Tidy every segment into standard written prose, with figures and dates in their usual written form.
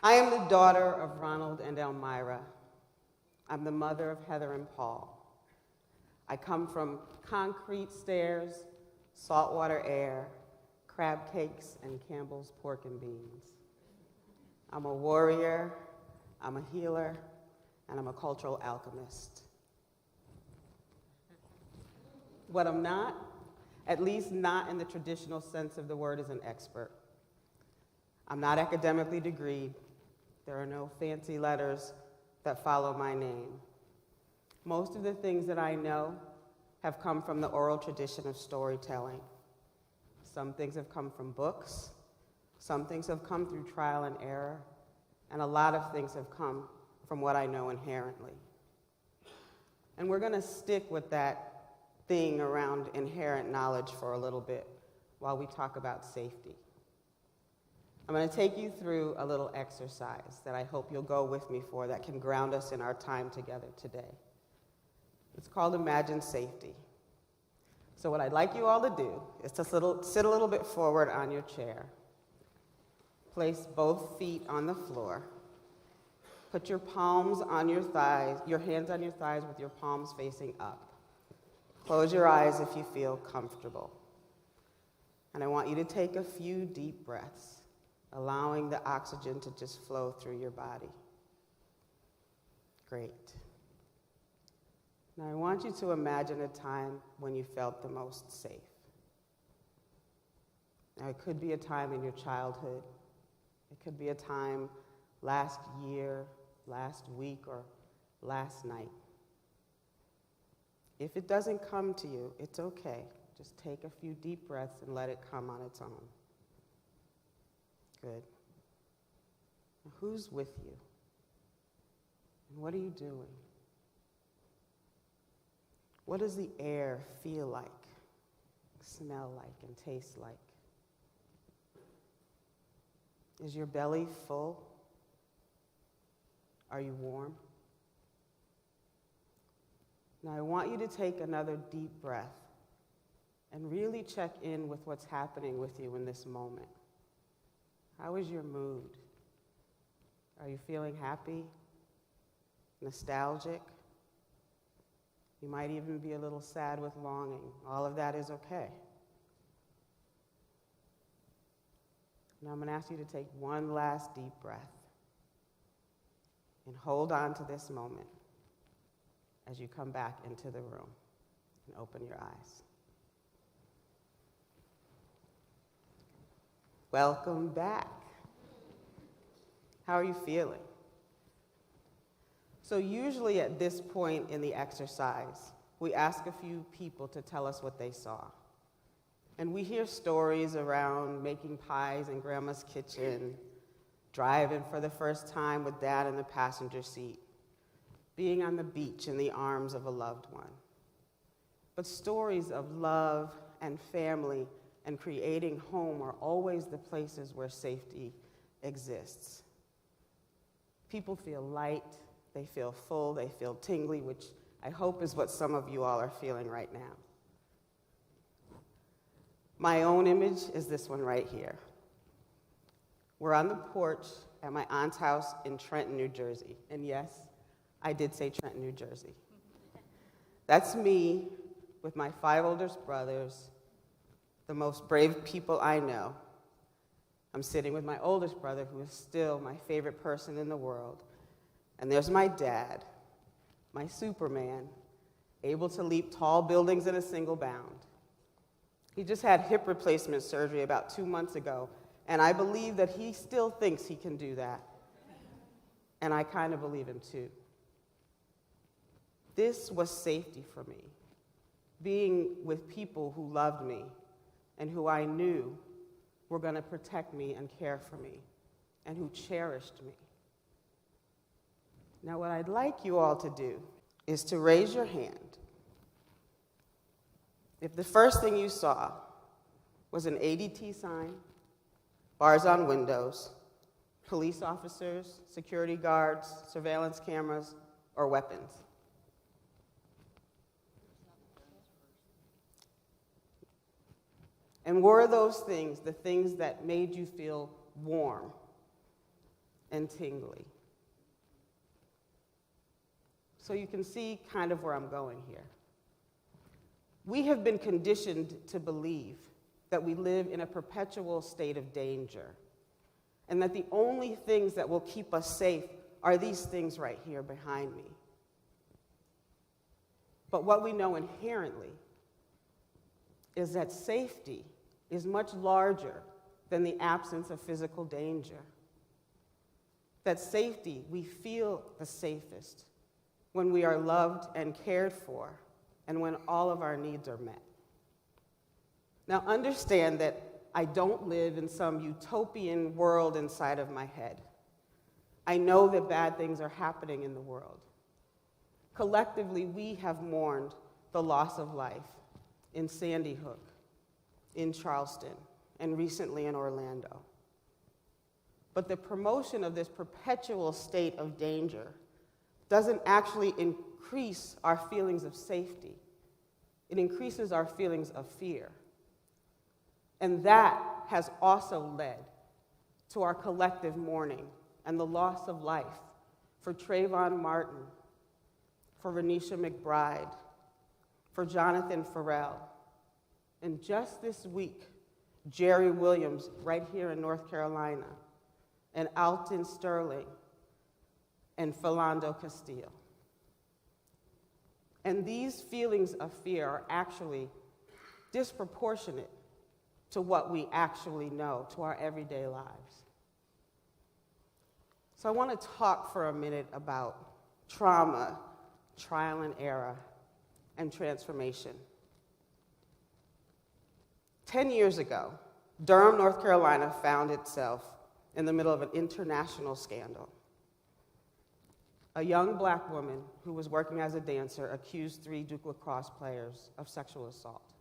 I am the daughter of Ronald and Elmira. I'm the mother of Heather and Paul. I come from concrete stairs, saltwater air, crab cakes, and Campbell's pork and beans. I'm a warrior, I'm a healer, and I'm a cultural alchemist. What I'm not, at least not in the traditional sense of the word, is an expert. I'm not academically degreed. There are no fancy letters that follow my name. Most of the things that I know have come from the oral tradition of storytelling. Some things have come from books, some things have come through trial and error, and a lot of things have come from what I know inherently. And we're going to stick with that thing around inherent knowledge for a little bit while we talk about safety. I'm going to take you through a little exercise that I hope you'll go with me for that can ground us in our time together today. It's called Imagine Safety. So what I'd like you all to do is to sit a little bit forward on your chair. Place both feet on the floor. Put your palms on your thighs, your hands on your thighs with your palms facing up. Close your eyes if you feel comfortable. And I want you to take a few deep breaths, allowing the oxygen to just flow through your body. Great. Now I want you to imagine a time when you felt the most safe. Now it could be a time in your childhood. It could be a time last year, last week, or last night. If it doesn't come to you, it's okay. Just take a few deep breaths and let it come on its own. Good. Now, who's with you? And what are you doing? What does the air feel like, smell like, and taste like? Is your belly full? Are you warm? Now I want you to take another deep breath and really check in with what's happening with you in this moment. How is your mood? Are you feeling happy? Nostalgic? You might even be a little sad with longing. All of that is okay. Now I'm going to ask you to take one last deep breath and hold on to this moment as you come back into the room and open your eyes. Welcome back. How are you feeling? So usually at this point in the exercise, we ask a few people to tell us what they saw. And we hear stories around making pies in grandma's kitchen, driving for the first time with dad in the passenger seat, being on the beach in the arms of a loved one. But stories of love and family and creating home are always the places where safety exists. People feel light, they feel full, they feel tingly, which I hope is what some of you all are feeling right now. My own image is this one right here. We're on the porch at my aunt's house in Trenton, New Jersey. And yes, I did say Trenton, New Jersey. That's me with my 5 oldest brothers, the most brave people I know. I'm sitting with my oldest brother, who is still my favorite person in the world. And there's my dad, my Superman, able to leap tall buildings in a single bound. He just had hip replacement surgery about 2 months ago, and I believe that he still thinks he can do that. And I kind of believe him too. This was safety for me, being with people who loved me and who I knew were going to protect me and care for me, and who cherished me. Now, what I'd like you all to do is to raise your hand if the first thing you saw was an ADT sign, bars on windows, police officers, security guards, surveillance cameras, or weapons. And were those things the things that made you feel warm and tingly. So you can see kind of where I'm going here. We have been conditioned to believe that we live in a perpetual state of danger, and that the only things that will keep us safe are these things right here behind me. But what we know inherently is that safety is much larger than the absence of physical danger. That safety, we feel the safest when we are loved and cared for and when all of our needs are met. Now understand that I don't live in some utopian world inside of my head. I know that bad things are happening in the world. Collectively, we have mourned the loss of life in Sandy Hook, in Charleston, and recently in Orlando. But the promotion of this perpetual state of danger doesn't actually increase our feelings of safety. It increases our feelings of fear. And that has also led to our collective mourning and the loss of life for Trayvon Martin, for Renisha McBride, for Jonathan Farrell, and just this week, Jerry Williams, right here in North Carolina, and Alton Sterling, and Philando Castile. And these feelings of fear are actually disproportionate to what we actually know, to our everyday lives. So I want to talk for a minute about trauma, trial and error, and transformation. 10 years ago, Durham, North Carolina found itself in the middle of an international scandal. A young black woman who was working as a dancer accused 3 Duke lacrosse players of sexual assault.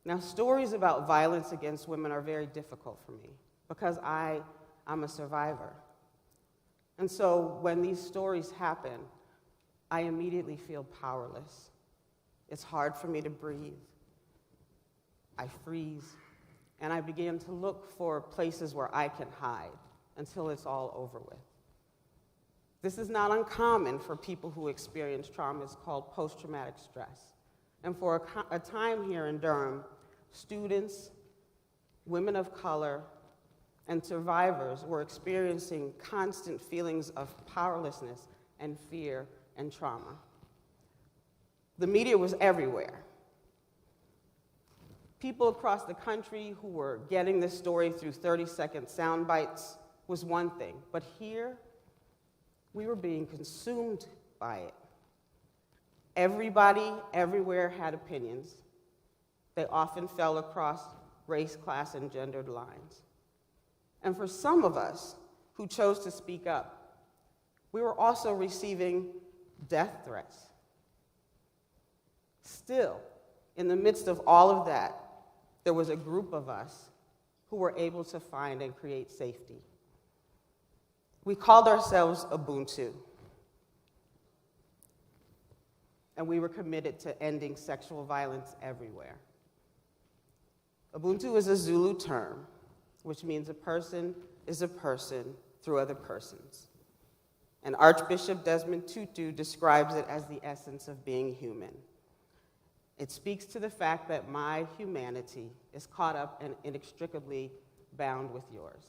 Now, stories about violence against women are very difficult for me because I'm a survivor. And so when these stories happen, I immediately feel powerless. It's hard for me to breathe. I freeze, and I begin to look for places where I can hide until it's all over with. This is not uncommon for people who experience trauma. It's called post-traumatic stress. And for a time here in Durham, students, women of color, and survivors were experiencing constant feelings of powerlessness and fear and trauma. The media was everywhere. People across the country who were getting this story through 30-second sound bites was one thing, but here, we were being consumed by it. Everybody, everywhere had opinions. They often fell across race, class, and gendered lines. And for some of us who chose to speak up, we were also receiving death threats. Still, in the midst of all of that, there was a group of us who were able to find and create safety. We called ourselves Ubuntu, and we were committed to ending sexual violence everywhere. Ubuntu is a Zulu term, which means a person is a person through other persons. And Archbishop Desmond Tutu describes it as the essence of being human. It speaks to the fact that my humanity is caught up and inextricably bound with yours.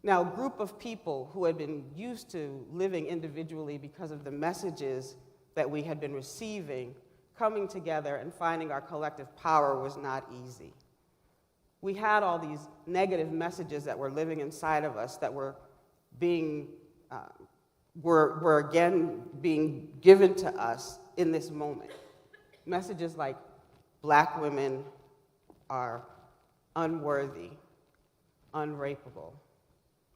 Now, a group of people who had been used to living individually because of the messages that we had been receiving, coming together and finding our collective power was not easy. We had all these negative messages that were living inside of us that were again being given to us in this moment. Messages like black women are unworthy, unrapeable,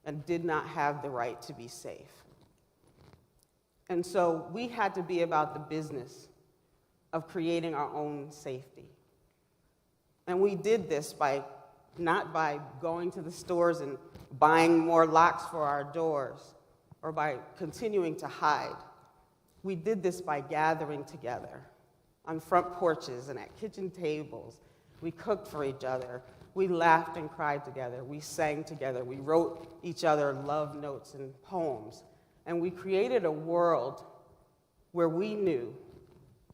and did not have the right to be safe. And so we had to be about the business of creating our own safety. And we did this not by going to the stores and buying more locks for our doors or by continuing to hide. We did this by gathering together on front porches and at kitchen tables. We cooked for each other. We laughed and cried together. We sang together. We wrote each other love notes and poems. And we created a world where we knew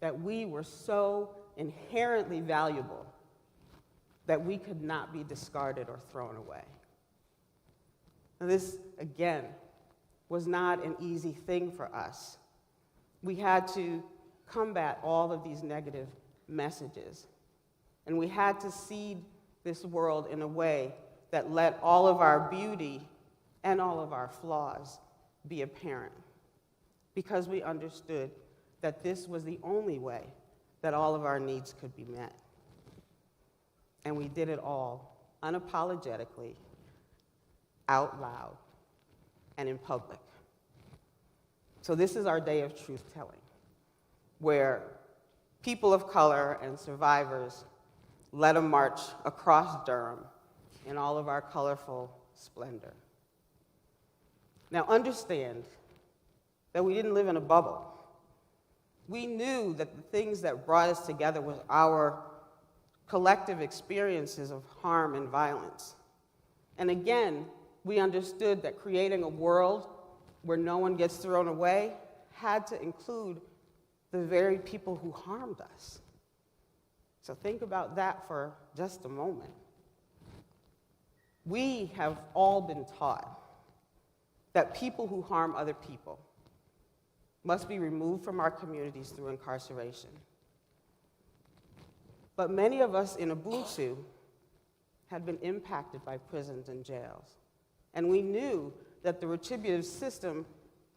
that we were so inherently valuable that we could not be discarded or thrown away. Now, this, again, was not an easy thing for us. We had to combat all of these negative messages. And we had to seed this world in a way that let all of our beauty and all of our flaws be apparent, because we understood that this was the only way that all of our needs could be met. And we did it all unapologetically, out loud, and in public. So this is our day of truth-telling, where people of color and survivors led a march across Durham in all of our colorful splendor. Now understand that we didn't live in a bubble. We knew that the things that brought us together was our collective experiences of harm and violence. And again, we understood that creating a world where no one gets thrown away had to include the very people who harmed us. So think about that for just a moment. We have all been taught that people who harm other people must be removed from our communities through incarceration. But many of us in Ubuntu had been impacted by prisons and jails. And we knew that the retributive system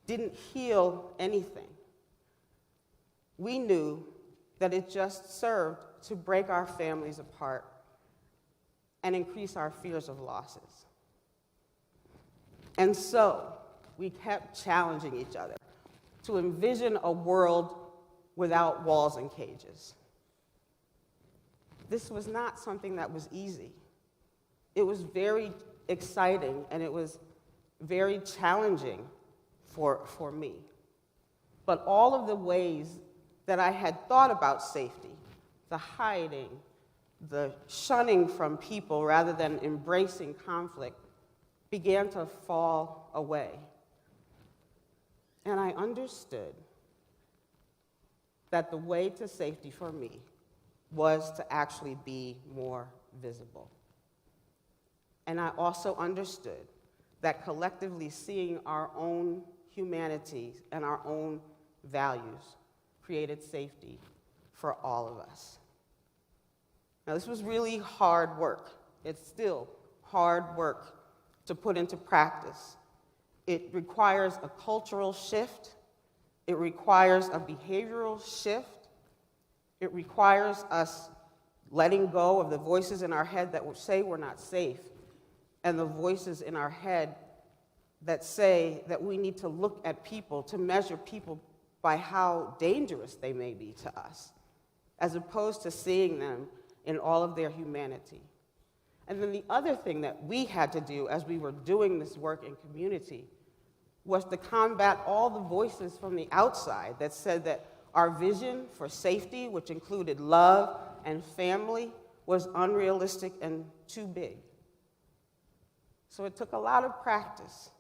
didn't heal anything. We knew that it just served to break our families apart and increase our fears of losses. And so we kept challenging each other to envision a world without walls and cages. This was not something that was easy. It was very exciting, and it was very challenging for me. But all of the ways that I had thought about safety, the hiding, the shunning from people rather than embracing conflict, began to fall away. And I understood that the way to safety for me was to actually be more visible. And I also understood that collectively seeing our own humanity and our own values created safety for all of us. Now, this was really hard work. It's still hard work to put into practice. It requires a cultural shift. It requires a behavioral shift. It requires us letting go of the voices in our head that would say we're not safe, and the voices in our head that say that we need to look at people, to measure people by how dangerous they may be to us, as opposed to seeing them in all of their humanity. And then the other thing that we had to do as we were doing this work in community was to combat all the voices from the outside that said that our vision for safety, which included love and family, was unrealistic and too big. So it took a lot of practice.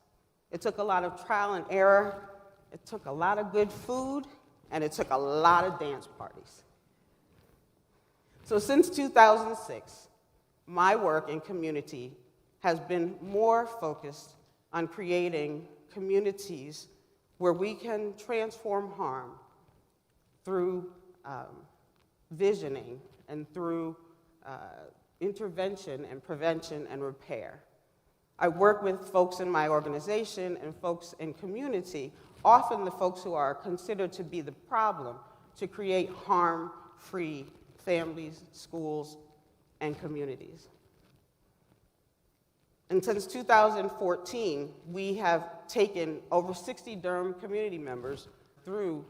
It took a lot of trial and error. It took a lot of good food, and it took a lot of dance parties. So since 2006, my work in community has been more focused on creating communities where we can transform harm through visioning and through intervention and prevention and repair. I work with folks in my organization and folks in community, often the folks who are considered to be the problem, to create harm-free families, schools, and communities. And since 2014, we have taken over 60 Durham community members through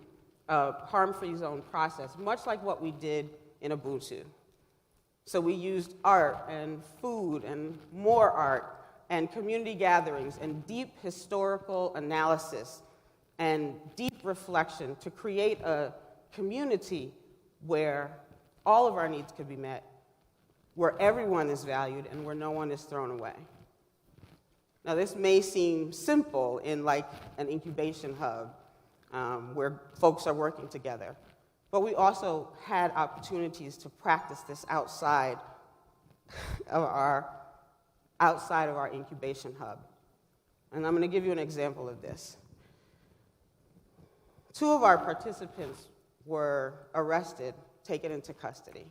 a harm-free zone process, much like what we did in Ubuntu. So we used art and food and more art and community gatherings and deep historical analysis and deep reflection to create a community where all of our needs could be met where everyone is valued and where no one is thrown away. Now, this may seem simple in like an incubation hub where folks are working together, but we also had opportunities to practice this outside of our incubation hub. And I'm going to give you an example of this. 2 of our participants were arrested, taken into custody.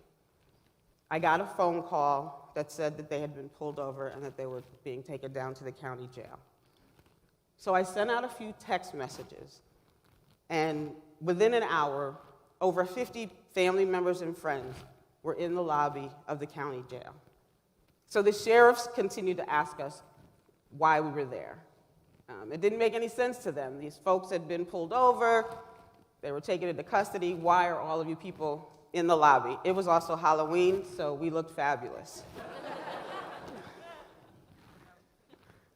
I got a phone call that said that they had been pulled over and that they were being taken down to the county jail. So I sent out a few text messages, and within an hour, over 50 family members and friends were in the lobby of the county jail. So the sheriffs continued to ask us why we were there. It didn't make any sense to them. These folks had been pulled over, they were taken into custody. Why are all of you people in the lobby? It was also Halloween, so we looked fabulous.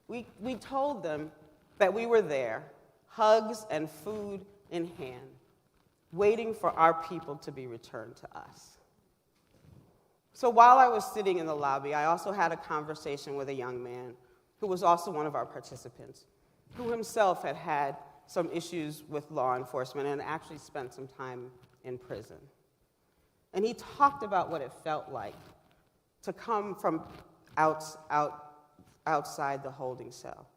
We told them that we were there, hugs and food in hand, waiting for our people to be returned to us. So while I was sitting in the lobby, I also had a conversation with a young man who was also one of our participants, who himself had had some issues with law enforcement and actually spent some time in prison. And he talked about what it felt like to come from outside the holding cell,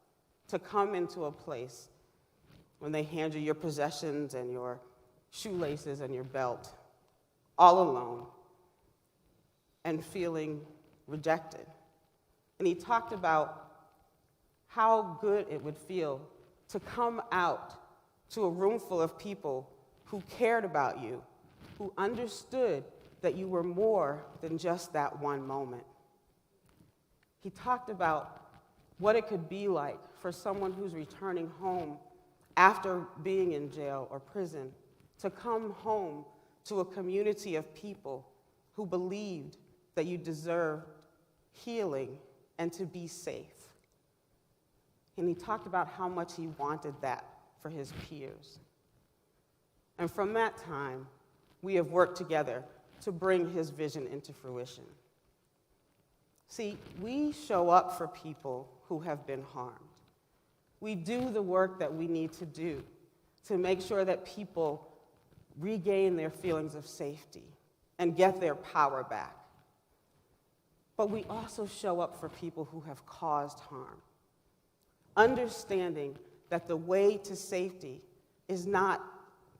to come into a place when they hand you your possessions and your shoelaces and your belt, all alone, and feeling rejected. And he talked about how good it would feel to come out to a room full of people who cared about you, who understood that you were more than just that one moment. He talked about what it could be like for someone who's returning home after being in jail or prison, to come home to a community of people who believed that you deserved healing and to be safe. And he talked about how much he wanted that for his peers. And from that time, we have worked together to bring his vision into fruition. See, we show up for people who have been harmed. We do the work that we need to do to make sure that people regain their feelings of safety and get their power back. But we also show up for people who have caused harm, understanding that the way to safety is not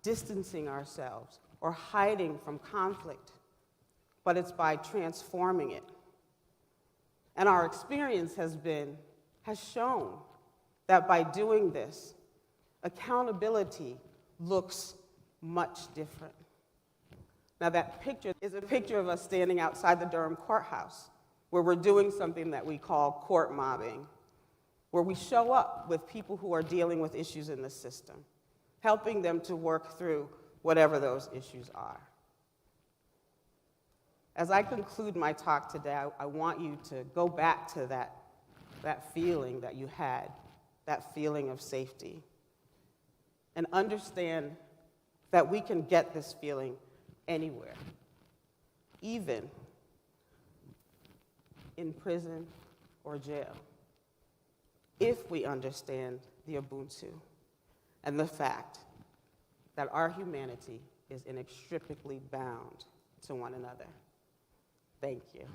distancing ourselves or hiding from conflict, but it's by transforming it. And our experience has shown that by doing this, accountability looks much different. Now, that picture is a picture of us standing outside the Durham courthouse, where we're doing something that we call court mobbing, where we show up with people who are dealing with issues in the system, helping them to work through whatever those issues are. As I conclude my talk today, I want you to go back to that feeling that you had, that feeling of safety, and understand that we can get this feeling anywhere, even in prison or jail, if we understand the Ubuntu and the fact that our humanity is inextricably bound to one another. Thank you.